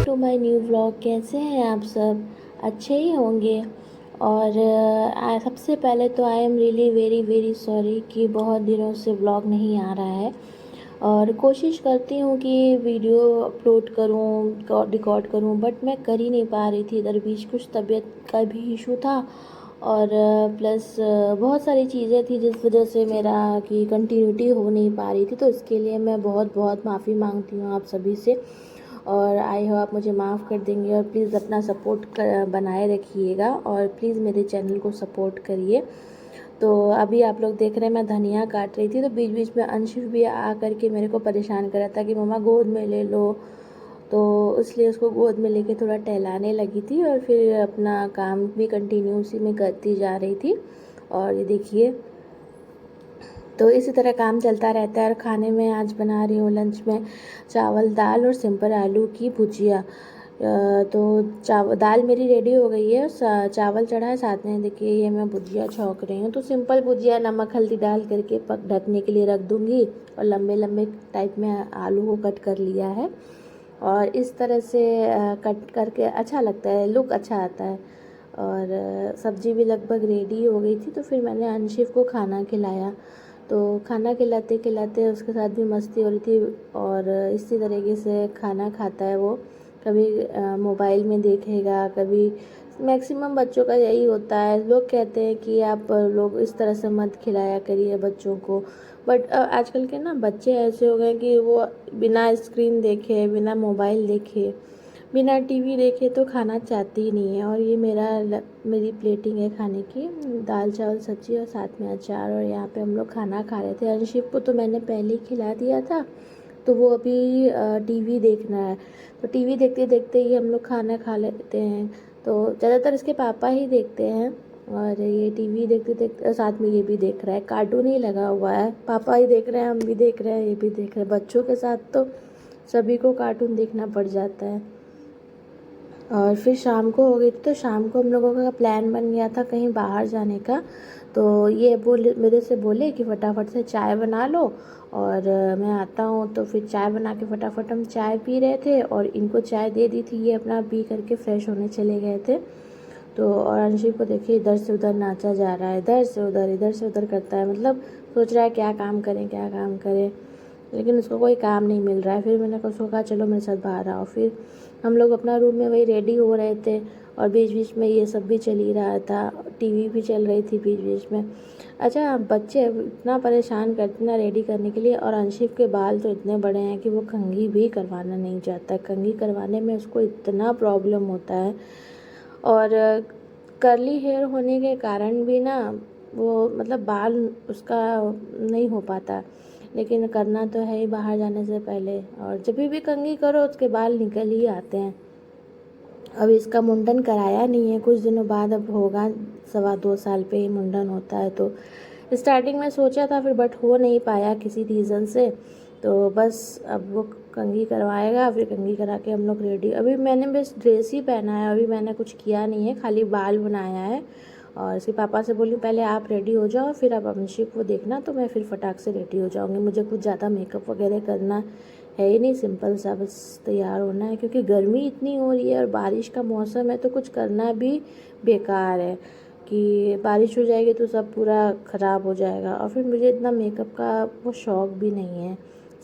To my new vlog. कैसे हैं आप सब? अच्छे ही होंगे। और सबसे पहले तो I am really very very sorry कि बहुत दिनों से व्लॉग नहीं आ रहा है। और कोशिश करती हूँ कि वीडियो अपलोड करूँ, रिकॉर्ड करूँ, बट मैं कर ही नहीं पा रही थी। इधर बीच कुछ तबीयत का भी इशू था और प्लस बहुत सारी चीज़ें थी जिस वजह से मेरा कि कंटिन्यूटी हो नहीं पा रही थी। तो इसके लिए मैं बहुत बहुत माफ़ी मांगती हूँ आप सभी से। और आई होप आप मुझे माफ़ कर देंगे और प्लीज़ अपना सपोर्ट बनाए रखिएगा और प्लीज़ मेरे चैनल को सपोर्ट करिए। तो अभी आप लोग देख रहे हैं मैं धनिया काट रही थी, तो बीच बीच में अंशिफ भी आ करके मेरे को परेशान कर रहा था कि मम्मा गोद में ले लो। तो इसलिए उसको गोद में लेके थोड़ा टहलाने लगी थी और फिर अपना काम भी कंटिन्यू उसी में करती जा रही थी। और ये देखिए, तो इसी तरह काम चलता रहता है। और खाने में आज बना रही हूँ लंच में चावल दाल और सिंपल आलू की भुजिया। तो दाल मेरी रेडी हो गई है, चावल चढ़ा है साथ में। देखिए ये मैं भुजिया छौंक रही हूँ। तो सिंपल भुजिया नमक हल्दी डाल करके ढकने के लिए रख दूँगी। और लंबे लंबे टाइप में आलू को कट कर लिया है और इस तरह से कट करके अच्छा लगता है, लुक अच्छा आता है। और सब्जी भी लगभग रेडी हो गई थी, तो फिर मैंने अंशिफ को खाना खिलाया। तो खाना खिलाते खिलाते उसके साथ भी मस्ती हो रही थी और इसी तरीके से खाना खाता है वो। कभी मोबाइल में देखेगा, कभी मैक्सिमम बच्चों का यही होता है। लोग कहते हैं कि आप लोग इस तरह से मत खिलाया करिए बच्चों को, बट आजकल के ना बच्चे ऐसे हो गए कि वो बिना स्क्रीन देखे, बिना मोबाइल देखे, बिना टीवी देखे तो खाना चाहती ही नहीं है। और ये मेरी प्लेटिंग है खाने की, दाल चावल सब्जी और साथ में अचार। और यहाँ पे हम लोग खाना खा रहे थे। अंशिफ को तो मैंने पहले ही खिला दिया था, तो वो अभी टीवी देखना है। तो टीवी देखते देखते ही हम लोग खाना खा लेते हैं। तो ज़्यादातर इसके पापा ही देखते हैं और ये टीवी देखते देखते साथ में ये भी देख रहा है। कार्टून ही लगा हुआ है, पापा ही देख रहे हैं, हम भी देख रहे हैं, ये भी देख रहे हैं। बच्चों के साथ तो सभी को कार्टून देखना पड़ जाता है। और फिर शाम को हो गई थी, तो शाम को हम लोगों का प्लान बन गया था कहीं बाहर जाने का। तो ये मेरे से बोले कि फटाफट से चाय बना लो और मैं आता हूँ। तो फिर चाय बना के फटाफट हम चाय पी रहे थे और इनको चाय दे दी थी, ये अपना पी करके फ्रेश होने चले गए थे। तो और अंशिक को देखिए इधर से उधर नाचा जा रहा है, इधर से उधर करता है, मतलब सोच रहा है क्या काम करें क्या काम करें, लेकिन उसको कोई काम नहीं मिल रहा है। फिर मैंने उसको कहा चलो मेरे साथ बाहर आओ। फिर हम लोग अपना रूम में वही रेडी हो रहे थे और बीच बीच में ये सब भी चल ही रहा था, टीवी भी चल रही थी बीच बीच में। अच्छा, बच्चे इतना परेशान करते ना रेडी करने के लिए। और अंशिफ के बाल तो इतने बड़े हैं कि वो कंघी भी करवाना नहीं चाहता। कंघी करवाने में उसको इतना प्रॉब्लम होता है। और कर्ली हेयर होने के कारण भी ना वो मतलब बाल उसका नहीं हो पाता। लेकिन करना तो है ही बाहर जाने से पहले, और जब भी कंघी करो उसके बाल निकल ही आते हैं। अब इसका मुंडन कराया नहीं है, कुछ दिनों बाद अब होगा, 2.25 साल पे ही मुंडन होता है। तो स्टार्टिंग में सोचा था फिर बट हो नहीं पाया किसी रीज़न से। तो बस अब वो कंघी करवाएगा, फिर कंघी करा के हम लोग रेडी। अभी मैंने बस ड्रेस ही पहना है, अभी मैंने कुछ किया नहीं है, खाली बाल बनाया है। और इसके पापा से बोली पहले आप रेडी हो जाओ, फिर आप अंशिक को देखना, तो मैं फिर फटाक से रेडी हो जाऊँगी। मुझे कुछ ज़्यादा मेकअप वगैरह करना है ही नहीं, सिंपल सा बस तैयार होना है, क्योंकि गर्मी इतनी हो रही है और बारिश का मौसम है, तो कुछ करना भी बेकार है कि बारिश हो जाएगी तो सब पूरा ख़राब हो जाएगा। और फिर मुझे इतना मेकअप का वो शौक़ भी नहीं है,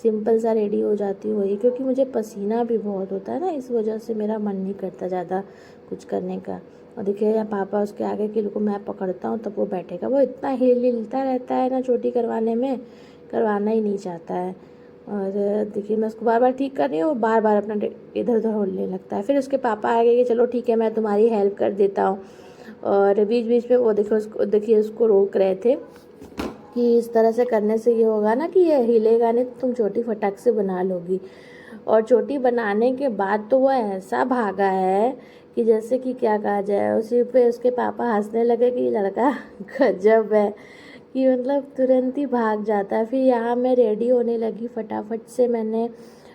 सिंपल सा रेडी हो जाती हूँ वही, क्योंकि मुझे पसीना भी बहुत होता है ना, इस वजह से मेरा मन नहीं करता ज़्यादा कुछ करने का। और देखिए यहाँ पापा उसके आगे किल को मैं पकड़ता हूँ तब वो बैठेगा, वो इतना हिलता रहता है ना चोटी करवाने में, करवाना ही नहीं चाहता है। और देखिए मैं उसको बार बार ठीक कर रही हूँ, बार बार अपना इधर उधर होने लगता है। फिर उसके पापा आगे कि चलो ठीक है मैं तुम्हारी हेल्प कर देता हूँ। और बीच बीच में वो देखिए उसको रोक रहे थे कि इस तरह से करने से ये होगा ना कि ये हिलेगा नहीं तो तुम चोटी फटाक से बना लोगी। और चोटी बनाने के बाद तो वो ऐसा भागा है कि जैसे कि क्या कहा जाए, उसी पे उसके पापा हंसने लगे कि ये लड़का गजब है, कि मतलब तुरंत ही भाग जाता है। फिर यहाँ मैं रेडी होने लगी, फटाफट से मैंने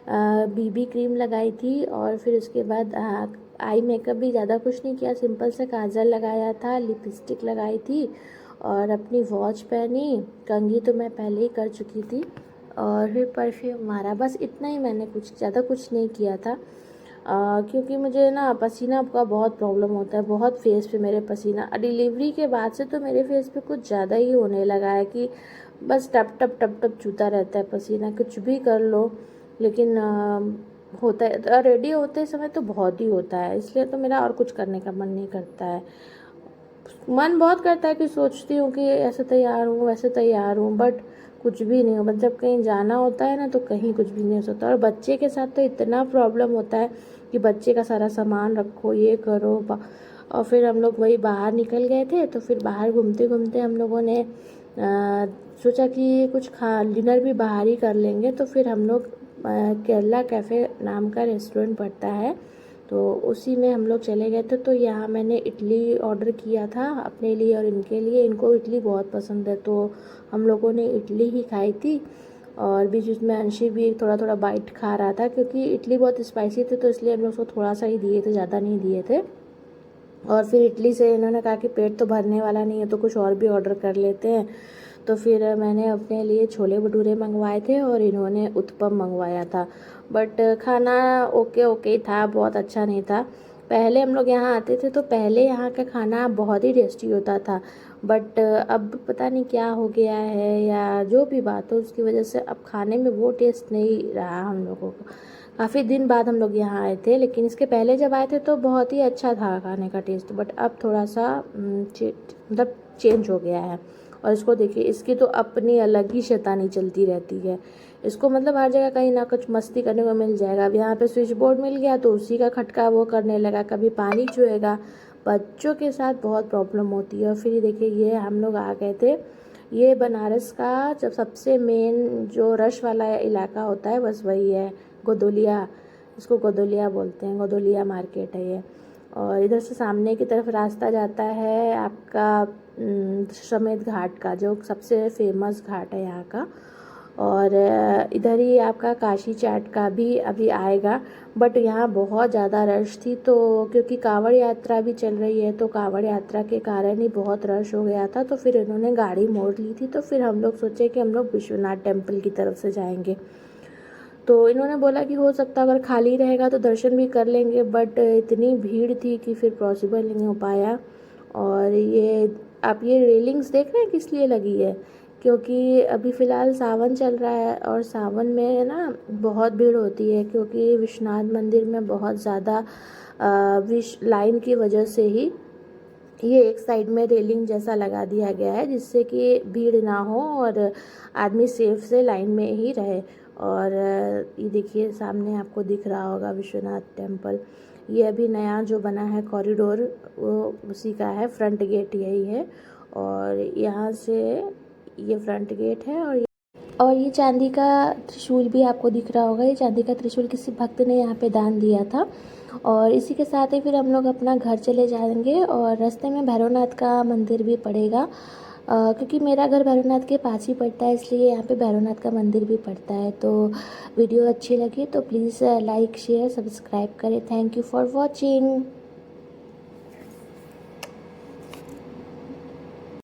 बीबी क्रीम लगाई थी और फिर उसके बाद आई मेकअप भी ज़्यादा कुछ नहीं किया, सिंपल से काजल लगाया था, लिपस्टिक लगाई थी और अपनी वॉच पहनी। कंघी तो मैं पहले ही कर चुकी थी और फिर परफ्यूम मारा, बस इतना ही, मैंने कुछ ज़्यादा कुछ नहीं किया था। क्योंकि मुझे ना पसीना का बहुत प्रॉब्लम होता है, बहुत फेस पे मेरे पसीना। डिलीवरी के बाद से तो मेरे फेस पे कुछ ज़्यादा ही होने लगा है कि बस टप टप टप टप चूता रहता है पसीना, कुछ भी कर लो। लेकिन होता है, रेडी होते समय तो बहुत ही होता है, इसलिए तो मेरा और कुछ करने का मन नहीं करता है। मन बहुत करता है कि सोचती हूँ कि ऐसे तैयार हूँ वैसे तैयार हूँ, बट कुछ भी नहीं हो। बट जब कहीं जाना होता है ना तो कहीं कुछ भी नहीं हो सकता। और बच्चे के साथ तो इतना प्रॉब्लम होता है कि बच्चे का सारा सामान रखो, ये करो। और फिर हम लोग वही बाहर निकल गए थे, तो फिर बाहर घूमते घूमते हम लोगों ने सोचा कि कुछ डिनर भी बाहर ही कर लेंगे। तो फिर हम लोग केरला कैफ़े नाम का रेस्टोरेंट पड़ता है, तो उसी में हम लोग चले गए थे। तो यहाँ मैंने इडली ऑर्डर किया था अपने लिए और इनके लिए। इनको इडली बहुत पसंद है, तो हम लोगों ने इडली ही खाई थी। और बीच बीच में अंशी भी थोड़ा थोड़ा बाइट खा रहा था, क्योंकि इडली बहुत स्पाइसी थी, तो इसलिए हम लोग उसको थोड़ा सा ही दिए थे, ज़्यादा नहीं दिए थे। और फिर इडली से इन्होंने कहा कि पेट तो भरने वाला नहीं है, तो कुछ और भी ऑर्डर कर लेते हैं। तो फिर मैंने अपने लिए छोले भटूरे मंगवाए थे और इन्होंने उत्पम मंगवाया था। बट खाना ओके ओके था, बहुत अच्छा नहीं था। पहले हम लोग यहाँ आते थे तो पहले यहाँ का खाना बहुत ही टेस्टी होता था, बट अब पता नहीं क्या हो गया है या जो भी बात हो उसकी वजह से अब खाने में वो टेस्ट नहीं रहा हम लोगों को। काफ़ी दिन बाद हम लोग यहाँ आए थे, लेकिन इसके पहले जब आए थे तो बहुत ही अच्छा था खाने का टेस्ट, बट अब थोड़ा सा मतलब चेंज हो गया है। और इसको देखिए, इसकी तो अपनी अलग ही शैतानी चलती रहती है। इसको मतलब हर जगह कहीं ना कुछ मस्ती करने को मिल जाएगा। अब यहाँ पे स्विच बोर्ड मिल गया तो उसी का खटका वो करने लगा, कभी पानी छुएगा। बच्चों के साथ बहुत प्रॉब्लम होती है। और फिर देखिए, ये हम लोग आ गए थे, ये बनारस का जब सबसे मेन जो रश वाला इलाका होता है बस वही है, गोदोलिया। इसको गोदोलिया बोलते हैं, गोदोलिया मार्केट है ये। और इधर से सामने की तरफ रास्ता जाता है आपका दशाश्वमेध घाट का, जो सबसे फेमस घाट है यहाँ का। और इधर ही आपका काशी चाट का भी अभी आएगा। बट यहाँ बहुत ज़्यादा रश थी, तो क्योंकि कांवड़ यात्रा भी चल रही है, तो कांवड़ यात्रा के कारण ही बहुत रश हो गया था। तो फिर इन्होंने गाड़ी मोड़ ली थी, तो फिर हम लोग सोचे कि हम लोग विश्वनाथ टेम्पल की तरफ से जाएंगे। तो इन्होंने बोला कि हो सकता अगर खाली रहेगा तो दर्शन भी कर लेंगे, बट इतनी भीड़ थी कि फिर पॉसिबल नहीं हो पाया। और ये आप ये रेलिंग्स देख रहे हैं किस लिए लगी है, क्योंकि अभी फ़िलहाल सावन चल रहा है और सावन में ना बहुत भीड़ होती है, क्योंकि विश्वनाथ मंदिर में बहुत ज़्यादा लाइन की वजह से ही ये एक साइड में रेलिंग जैसा लगा दिया गया है, जिससे कि भीड़ ना हो और आदमी सेफ से लाइन में ही रहे। और ये देखिए सामने आपको दिख रहा होगा विश्वनाथ टेम्पल। ये अभी नया जो बना है कॉरिडोर, वो उसी का है, फ्रंट गेट यही है। और यहाँ से ये फ्रंट गेट है। और ये चांदी का त्रिशूल भी आपको दिख रहा होगा। ये चांदी का त्रिशूल किसी भक्त ने यहाँ पे दान दिया था। और इसी के साथ ही फिर हम लोग अपना घर चले जाएंगे। और रास्ते में भैरवनाथ का मंदिर भी पड़ेगा, क्योंकि मेरा घर भैरवनाथ के पास ही पड़ता है, इसलिए यहाँ पे भैरवनाथ का मंदिर भी पड़ता है। तो वीडियो अच्छी लगी तो प्लीज़ लाइक शेयर सब्सक्राइब करें। Thank you for watching.